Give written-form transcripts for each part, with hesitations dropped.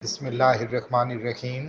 بسم اللہ الرحمن الرحیم۔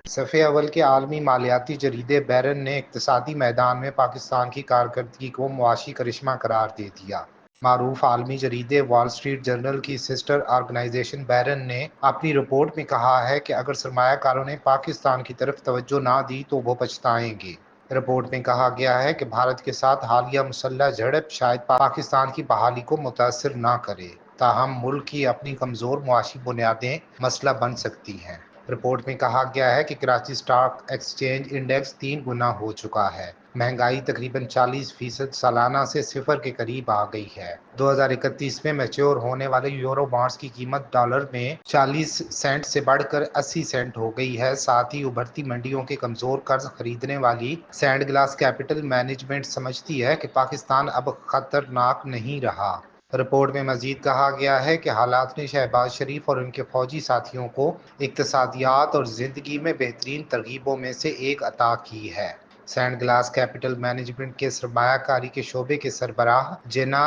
صفحہ اول کے عالمی مالیاتی جریدے بیرن نے اقتصادی میدان میں پاکستان کی کارکردگی کو معاشی کرشمہ قرار دے دیا۔ معروف عالمی جریدے وال اسٹریٹ جرنل کی سسٹر آرگنائزیشن بیرن نے اپنی رپورٹ میں کہا ہے کہ اگر سرمایہ کاروں نے پاکستان کی طرف توجہ نہ دی تو وہ پچھتائیں گے۔ رپورٹ میں کہا گیا ہے کہ بھارت کے ساتھ حالیہ مسلح جھڑپ شاید پاکستان کی بحالی کو متاثر نہ کرے، تاہم ملک کی اپنی کمزور معاشی بنیادیں مسئلہ بن سکتی ہیں۔ رپورٹ میں کہا گیا ہے کہ کراچی اسٹاک ایکسچینج انڈیکس 3 گنا ہو چکا ہے۔ مہنگائی تقریباً 40% سالانہ سے صفر کے قریب آ گئی ہے۔ 2031 میں میچور ہونے والے یورو بانڈز کی قیمت ڈالر میں 40 سینٹ سے بڑھ کر 80 سینٹ ہو گئی ہے۔ ساتھ ہی ابھرتی منڈیوں کے کمزور قرض خریدنے والی سینڈ گلاس کیپٹل مینجمنٹ سمجھتی ہے کہ پاکستان اب خطرناک نہیں رہا۔ رپورٹ میں مزید کہا گیا ہے کہ حالات نے شہباز شریف اور ان کے فوجی ساتھیوں کو اقتصادیات اور زندگی میں بہترین ترغیبوں میں سے ایک عطا کی ہے۔ سینڈ گلاس کیپٹل مینجمنٹ کے سرمایہ کاری کے شعبے کے سربراہ جینا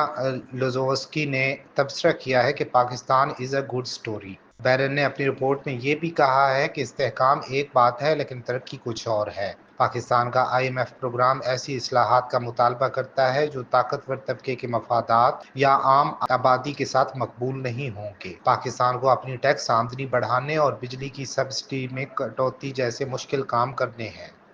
لوزوسکی نے تبصرہ کیا ہے کہ پاکستان از اے گڈ اسٹوری۔ بیرن نے اپنی رپورٹ میں یہ بھی کہا ہے کہ استحکام ایک بات ہے لیکن ترقی کچھ اور ہے۔ پاکستان کا IMF پروگرام ایسی اصلاحات کا مطالبہ کرتا ہے جو طاقتور طبقے کے مفادات یا عام آبادی کے ساتھ مقبول نہیں ہوں گے۔ پاکستان کو اپنی ٹیکس آمدنی بڑھانے اور بجلی کی سبسڈی میں کٹوتی جیسے مشکل کام کرنے ہیں۔